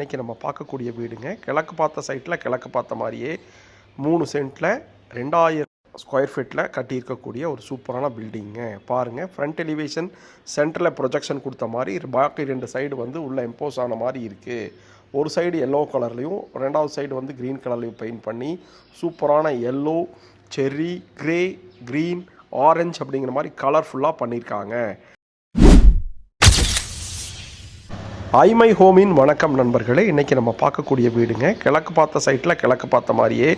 இன்றைக்கி நம்ம பார்க்கக்கூடிய வீடுங்க கிழக்கு பார்த்த சைட்டில் கிழக்கு பார்த்த மாதிரியே 3 சென்ட்டில் 2000 ஸ்கொயர் ஃபீட்டில் கட்டியிருக்கக்கூடிய ஒரு சூப்பரான பில்டிங்க. பாருங்கள், ஃப்ரண்ட் எலிவேஷன் சென்டரில் ப்ரொஜெக்ஷன் கொடுத்த மாதிரி பாக்கி 2 சைடு வந்து உள்ள எம்போஸ் ஆன மாதிரி இருக்குது. ஒரு சைடு எல்லோ கலர்லேயும் ரெண்டாவது சைடு வந்து க்ரீன் கலர்லேயும் பெயிண்ட் பண்ணி சூப்பரான yellow, cherry, grey, green, orange அப்படிங்கிற மாதிரி கலர்ஃபுல்லாக பண்ணியிருக்காங்க. ஐமை ஹோமின் வணக்கம் நண்பர்களே. இன்றைக்கி நம்ம பார்க்கக்கூடிய வீடுங்க கிழக்கு பார்த்த சைட்டில் கிழக்கு பார்த்த மாதிரியே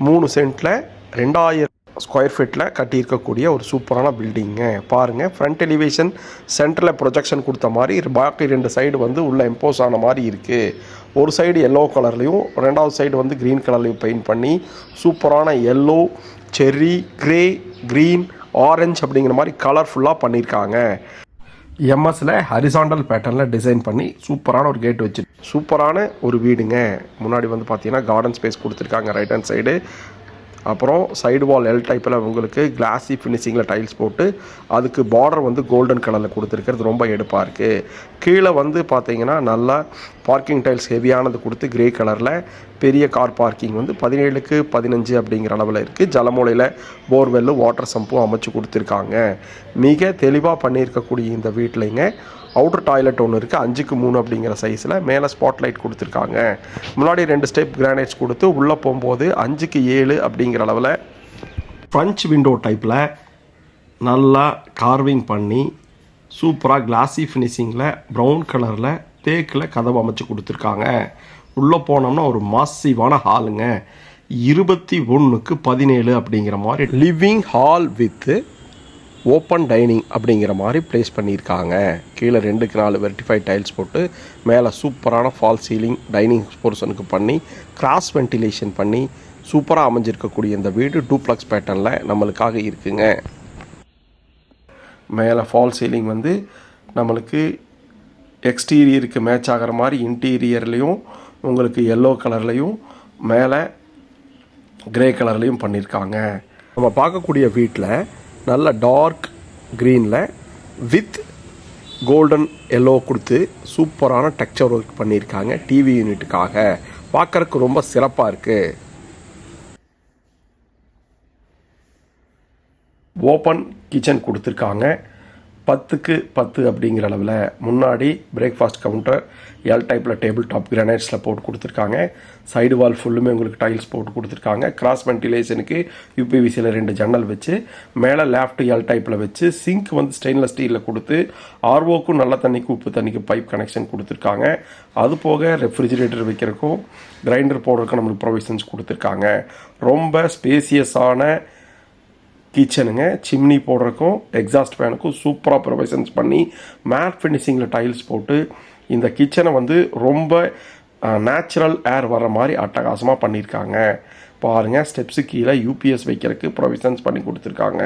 3 சென்ட்டில் 2000 ஸ்கொயர் ஃபீட்டில் கட்டியிருக்கக்கூடிய ஒரு சூப்பரான பில்டிங்க. பாருங்கள், ஃப்ரண்ட் எலிவேஷன் சென்டரில் ப்ரொஜெக்ஷன் கொடுத்த மாதிரி பாக்கி 2 சைடு வந்து உள்ள எம்போஸ் ஆன மாதிரி இருக்குது. ஒரு சைடு எல்லோ கலர்லேயும் ரெண்டாவது சைடு வந்து க்ரீன் கலர்லேயும் பெயிண்ட் பண்ணி சூப்பரான yellow, cherry, grey, green, orange அப்படிங்கிற மாதிரி கலர்ஃபுல்லாக பண்ணியிருக்காங்க. எம்எஸ்ல ஹரிசாண்டல் பேட்டர்னில் டிசைன் பண்ணி சூப்பரான ஒரு கேட் வச்சு சூப்பரான ஒரு வீடுங்க. முன்னாடி வந்து பார்த்தீங்கன்னா கார்டன் ஸ்பேஸ் கொடுத்துருக்காங்க ரைட் ஹேண்ட் சைடு. அப்புறம் சைடு வால் எல் டைப்பில் உங்களுக்கு கிளாஸி ஃபினிஷிங்கில் டைல்ஸ் போட்டு அதுக்கு பார்டர் வந்து கோல்டன் கலரில் கொடுத்துருக்கிறது ரொம்ப எடுப்பாக இருக்குது. கீழே வந்து பார்த்தீங்கன்னா நல்லா பார்க்கிங் டைல்ஸ் ஹெவியானது கொடுத்து கிரே கலரில் பெரிய கார் பார்க்கிங் வந்து 17க்கு 15 அப்படிங்கிற அளவில் இருக்குது. ஜலமூலையில் போர்வெல்லு வாட்டர் சம்பும் அமைச்சு கொடுத்துருக்காங்க. மிக தெளிவாக பண்ணியிருக்கக்கூடிய இந்த வீட்டிலைங்க அவுட்டர் டாய்லெட் ஒன்று இருக்குது 5க்கு 3 அப்படிங்கிற சைஸில். மேலே ஸ்பாட் லைட் கொடுத்துருக்காங்க. முன்னாடி 2 ஸ்டெப் கிரானைட்ஸ் கொடுத்து உள்ளே போகும்போது 5க்கு 7 அப்படிங்கிற அளவில் ஃப்ரஞ்ச் விண்டோ டைப்பில் நல்லா கார்விங் பண்ணி சூப்பராக கிளாஸி ஃபினிஷிங்கில் ப்ரௌன் கலரில் தேக்கில் கதவு அமைச்சு கொடுத்துருக்காங்க. உள்ளே போனோம்னா ஒரு மாசிவான ஹாலுங்க. 21க்கு 17 அப்படிங்கிற மாதிரி living hall with open dining அப்படிங்கிற மாதிரி ப்ளேஸ் பண்ணியிருக்காங்க. கீழே 2க்கு 4 வெர்டிஃபைட் டைல்ஸ் போட்டு மேலே சூப்பரான ஃபால் சீலிங் டைனிங் போர்ஷனுக்கு பண்ணி கிராஸ் வென்டிலேஷன் பண்ணி சூப்பராக அமைஞ்சிருக்கக்கூடிய இந்த வீடு டூப்ளக்ஸ் பேட்டர்னில் நம்மளுக்காக இருக்குங்க. மேலே ஃபால் சீலிங் வந்து நம்மளுக்கு எக்ஸ்டீரியருக்கு மேட்ச் ஆகிற மாதிரி இன்டீரியர்லேயும் உங்களுக்கு எல்லோ கலர்லேயும் மேலே கிரே கலர்லேயும் பண்ணியிருக்காங்க. நம்ம பார்க்கக்கூடிய வீட்டில் நல்ல டார்க் க்ரீனில் வித் கோல்டன் எல்லோ கொடுத்து சூப்பரான டெக்ஸ்சர் ஒர்க் பண்ணியிருக்காங்க. டிவி யூனிட்டுக்காக பார்க்குறதுக்கு ரொம்ப சிறப்பாக இருக்குது. ஓப்பன் கிச்சன் கொடுத்துருக்காங்க. 10க்கு 10 அப்படிங்கிற அளவில் முன்னாடி பிரேக்ஃபாஸ்ட் கவுண்டர் எல் டைப்பில் டேபிள் டாப் கிரானைட்ஸில் போட்டு கொடுத்துருக்காங்க. சைடு வால் ஃபுல்லுமே உங்களுக்கு டைல்ஸ் போட்டு கொடுத்துருக்காங்க. கிராஸ் வென்டிலேஷனுக்கு யூபிவிசியில் 2 ஜன்னல் வச்சு மேலே லேஃப்ட் எல் டைப்பில் வச்சு சிங்க் வந்து ஸ்டெயின்லெஸ் ஸ்டீலில் கொடுத்து ஆர்ஓக்கும் நல்ல தண்ணிக்கு உப்பு தண்ணிக்கு பைப் கனெக்ஷன் கொடுத்துருக்காங்க. அது போக ரெஃப்ரிஜிரேட்டர் வைக்கிறதுக்கும் கிரைண்டர் போடுறதுக்கும் நம்மளுக்கு ப்ரொவிஷன்ஸ் கொடுத்துருக்காங்க. ரொம்ப ஸ்பேசியஸான கிச்சனுங்க. சிம்னி போடுறதுக்கும் எக்ஸாஸ்ட் ஃபேனுக்கும் சூப்பராக ப்ரொவிஷன்ஸ் பண்ணி மேட் ஃபினிஷிங்கில் டைல்ஸ் போட்டு இந்த கிச்சனை வந்து ரொம்ப நேச்சுரல் ஏர் வர மாதிரி அட்டகாசமாக பண்ணியிருக்காங்க. பாருங்கள், ஸ்டெப்ஸு கீழே யூபிஎஸ் வைக்கிறதுக்கு ப்ரொவிஷன்ஸ் பண்ணி கொடுத்துருக்காங்க.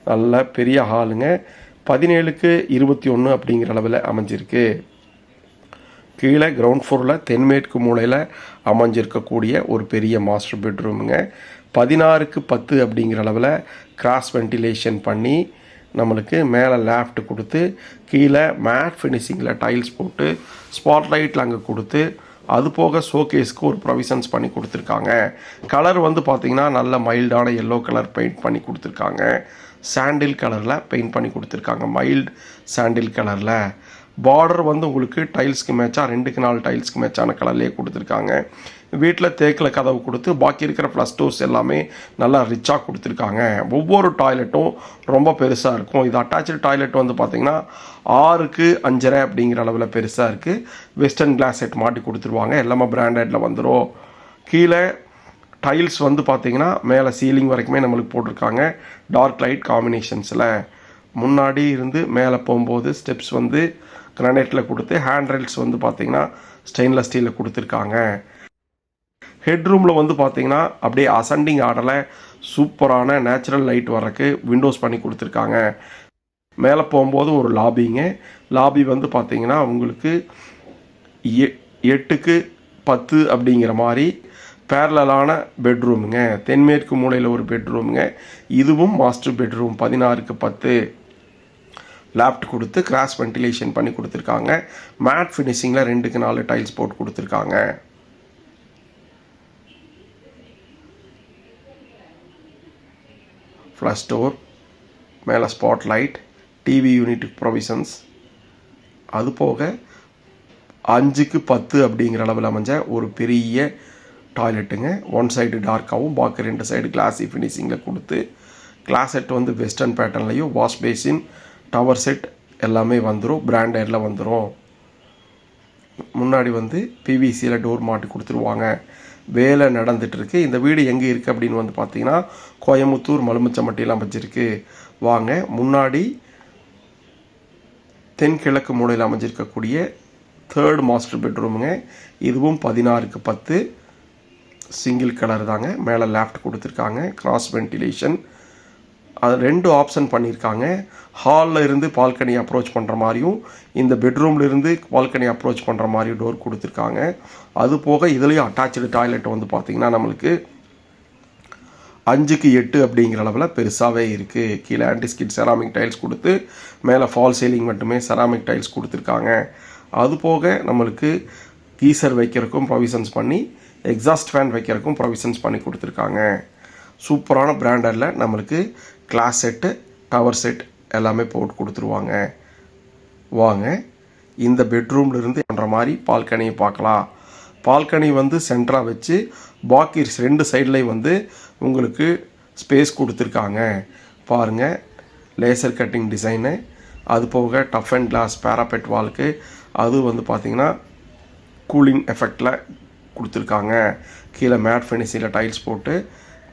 நல்ல பெரிய ஹாலுங்க. 17க்கு 21 அப்படிங்கிற அளவில் அமைஞ்சிருக்கு. கீழே கிரவுண்ட் ஃப்ளோரில் தென்மேற்கு மூலையில் அமைஞ்சிருக்கக்கூடிய ஒரு பெரிய மாஸ்டர் பெட்ரூமுங்க. 16க்கு 10 அப்படிங்கிற அளவில் கிராஸ் வென்டிலேஷன் பண்ணி நம்மளுக்கு மேலே லேஃப்ட் கொடுத்து கீழே மேட் ஃபினிஷிங்கில் டைல்ஸ் போட்டு ஸ்பாட் லைட்டில் அங்கே கொடுத்து அது போக ஷோகேஸ்க்கு ஒரு ப்ரொவிஷன்ஸ் பண்ணி கொடுத்துருக்காங்க. கலர் வந்து பார்த்திங்கன்னா நல்ல மைல்டான எல்லோ கலர் பெயிண்ட் பண்ணி கொடுத்துருக்காங்க. சாண்டில் கலரில் பெயிண்ட் பண்ணி கொடுத்துருக்காங்க. மைல்டு சாண்டில் கலரில் பார்டர் வந்து உங்களுக்கு டைல்ஸ்க்கு மேட்சாக 2க்கு 4 டைல்ஸ்க்கு மேட்சான கலர்லேயே கொடுத்துருக்காங்க. வீட்டில் தேக்கில் கதவு கொடுத்து பாக்கி இருக்கிற ஃப்ளஷ் டோர்ஸ் எல்லாமே நல்லா ரிச்சாக கொடுத்துருக்காங்க. ஒவ்வொரு டாய்லெட்டும் ரொம்ப பெருசாக இருக்கும். இது அட்டாச்சு டாய்லெட் வந்து பார்த்திங்கன்னா 6க்கு 5.5 அப்படிங்கிற அளவில் பெருசாக இருக்குது. வெஸ்டர்ன் கிளாஸ் செட் மாட்டி கொடுத்துருவாங்க. எல்லாமே பிராண்டடில் வந்துடும். கீழே டைல்ஸ் வந்து பார்த்திங்கன்னா மேலே சீலிங் வரைக்குமே நம்மளுக்கு போட்டிருக்காங்க டார்க் லைட் காம்பினேஷன்ஸில். முன்னாடி இருந்து மேலே போகும்போது ஸ்டெப்ஸ் வந்து கிரானைட்டில் கொடுத்து ஹேண்ட் ரெயில்ஸ் வந்து பார்த்திங்கன்னா ஸ்டெயின்லெஸ் ஸ்டீலில் கொடுத்துருக்காங்க. ஹெட்ரூமில் வந்து பார்த்திங்கன்னா அப்படியே அசண்டிங் ஆர்டரில் சூப்பரான நேச்சுரல் லைட் வர்றதுக்கு விண்டோஸ் பண்ணி கொடுத்துருக்காங்க. மேலே போகும்போது ஒரு லாபிங்க. லாபி வந்து பார்த்திங்கன்னா உங்களுக்கு 8க்கு 10 அப்படிங்கிற மாதிரி பேரலான பெட்ரூமுங்க. தென்மேற்கு மூலையில் ஒரு பெட்ரூமுங்க. இதுவும் மாஸ்டர் பெட்ரூம் 16க்கு 10. லேப்ட் கொடுத்து கிராஸ் வென்டிலேஷன் பண்ணி கொடுத்துருக்காங்க. மேட் ஃபினிஷிங்கில் 2க்கு 4 டைல்ஸ் போட்டு கொடுத்துருக்காங்க. ஃப்ளஷ் டோர், மேலே spot light, TV unit provisions. அது போக 5க்கு 10 அப்படிங்கிற அளவில் அமைஞ்ச ஒரு பெரிய டாய்லெட்டுங்க. ஒன் சைடு டார்க்காகவும் பாக்கி 2 சைடு கிளாஸி ஃபினிஷிங்கில் கொடுத்து, கிளாஸ் செட் வந்து வெஸ்டர்ன் பேட்டர்ன்லையும், வாஷ் பேசின், டவர் செட் எல்லாமே வந்துடும், பிராண்டடில் வந்துடும். முன்னாடி வந்து பிவிசியில் டோர் மாட்டி கொடுத்துருவாங்க. வேலை நடந்துகிட்ருக்கு. இந்த வீடு எங்கே இருக்குது அப்படின்னு வந்து பார்த்தீங்கன்னா கோயமுத்தூர் மலுமிச்சம்பட்டியில் அமைஞ்சிருக்கு. வாங்க, முன்னாடி தென்கிழக்கு மூலையில் அமைஞ்சிருக்கக்கூடிய 3rd மாஸ்டர் பெட்ரூமுங்க. இதுவும் 16க்கு 10 சிங்கிள் கலர் தாங்க. மேலே லேஃப்ட் கொடுத்துருக்காங்க, கிராஸ் வென்டிலேஷன். அது 2 ஆப்ஷன் பண்ணியிருக்காங்க. ஹாலில் இருந்து பால்கனி அப்ரோச் பண்ணுற மாதிரியும், இந்த பெட்ரூமில் இருந்து பால்கனி அப்ரோச் பண்ணுற மாதிரியும் டோர் கொடுத்துருக்காங்க. அது போக இதுலேயும் அட்டாச்சு டாய்லெட் வந்து பார்த்திங்கன்னா நம்மளுக்கு 5க்கு 8 அப்படிங்கிற அளவில் பெருசாகவே இருக்குது. கீழே ஆன்டிஸ்கிட் செராமிக் டைல்ஸ் கொடுத்து, மேலே ஃபால் சீலிங் மட்டுமே செராமிக் டைல்ஸ் கொடுத்துருக்காங்க. அது போக நம்மளுக்கு கீசர் வைக்கிறதுக்கும் ப்ரொவிஷன்ஸ் பண்ணி, எக்ஸாஸ்ட் ஃபேன் வைக்கிறதுக்கும் ப்ரொவிஷன்ஸ் பண்ணி கொடுத்துருக்காங்க. சூப்பரான பிராண்டடில் நம்மளுக்கு கிளாஸ் செட்டு, டவர் செட் எல்லாமே போட்டு கொடுத்துருவாங்க. வாங்க, இந்த பெட்ரூம்லேருந்து பண்ணுற மாதிரி பால்கனியை பார்க்கலாம். பால்கனி வந்து சென்டராக வச்சு பாக்கி 2 சைட்லேயும் வந்து உங்களுக்கு ஸ்பேஸ் கொடுத்துருக்காங்க. பாருங்கள், லேசர் கட்டிங் டிசைனு. அது போக டஃப் அண்ட் கிளாஸ் பேராபெட் வால்க்கு அது வந்து பார்த்திங்கன்னா கூலிங் எஃபெக்டில் கொடுத்துருக்காங்க. கீழே மேட் ஃபினிஷிங்கில் டைல்ஸ் போட்டு,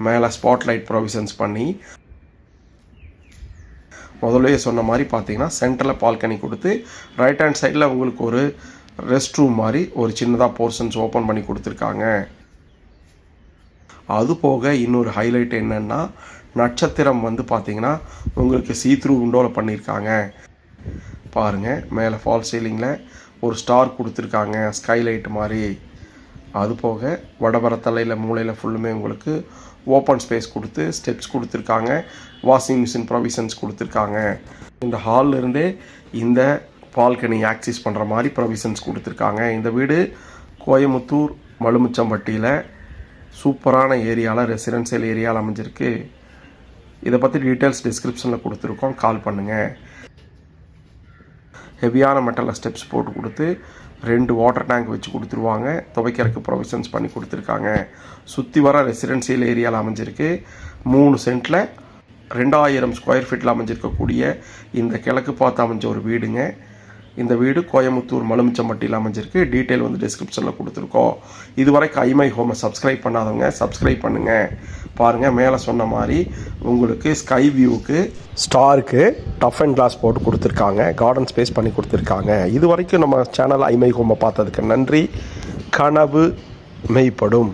மேலே ஸ்பாட்லைட் ப்ரொவிஷன்ஸ் பண்ணி, முதல்ல சொன்ன மாதிரி பார்த்தீங்கன்னா சென்டரில் பால்கனி கொடுத்து, ரைட் ஹேண்ட் சைடில் உங்களுக்கு ஒரு ரெஸ்ட் ரூம் மாதிரி ஒரு சின்னதாக போர்ஷன்ஸ் ஓப்பன் பண்ணி கொடுத்துருக்காங்க. அது போக இன்னொரு ஹைலைட் என்னென்னா, நட்சத்திரம் வந்து பார்த்திங்கன்னா உங்களுக்கு சீத்ரூ விண்டோவில் பண்ணியிருக்காங்க. பாருங்கள், மேலே ஃபால் சீலிங்கில் ஒரு ஸ்டார் கொடுத்துருக்காங்க, ஸ்கைலைட் மாதிரி. அது போக வடபரத்தலையில் மூலையில் ஃபுல்லுமே உங்களுக்கு ஓப்பன் ஸ்பேஸ் கொடுத்து ஸ்டெப்ஸ் கொடுத்துருக்காங்க, வாஷிங் மிஷின் ப்ரொவிஷன்ஸ் கொடுத்துருக்காங்க. இந்த ஹாலில் இருந்தே இந்த பால்கனி ஆக்சஸ் பண்ணுற மாதிரி ப்ரொவிஷன்ஸ் கொடுத்துருக்காங்க. இந்த வீடு கோயமுத்தூர் மலுமிச்சம்பட்டியில் சூப்பரான ஏரியாவில், ரெசிடென்சியல் ஏரியாவில் அமைஞ்சிருக்கு. இதை பற்றி டீட்டெயில்ஸ் டிஸ்கிரிப்ஷனில் கொடுத்துருக்கோம், கால் பண்ணுங்கள். ஹெவியான மெட்டலில் ஸ்டெப்ஸ் போட்டு கொடுத்து 2 வாட்டர் டேங்க் வச்சு கொடுத்துருவாங்க. துவைக்கிறதுக்கு ப்ரொவிஷன்ஸ் பண்ணி கொடுத்துருக்காங்க. சுற்றி வர ரெசிடென்சியல் ஏரியாவில் அமைஞ்சிருக்கு. 3 சென்ட்டில் 2000 ஸ்கொயர் ஃபீட்டில் அமைஞ்சிருக்கக்கூடிய இந்த கிழக்கு பார்த்து அமைஞ்ச ஒரு வீடுங்க. இந்த வீடு கோயமுத்தூர் மலுமிச்சம்பட்டியில் அமைஞ்சிருக்கு. டீட்டெயில் வந்து டிஸ்கிரிப்ஷனில் கொடுத்துருக்கோம். இதுவரைக்கும் ஐமை ஹோமை சப்ஸ்கிரைப் பண்ணாதவங்க சப்ஸ்கிரைப் பண்ணுங்கள். பாருங்கள், மேலே சொன்ன மாதிரி உங்களுக்கு ஸ்கை வியூவுக்கு, ஸ்டாருக்கு டஃப் அண்ட் கிளாஸ் போட்டு கொடுத்துருக்காங்க. கார்டன் ஸ்பேஸ் பண்ணி கொடுத்துருக்காங்க. இது வரைக்கும் நம்ம சேனல் ஐமை ஹோமை பார்த்ததுக்கு நன்றி. கனவு மெய்ப்படும்.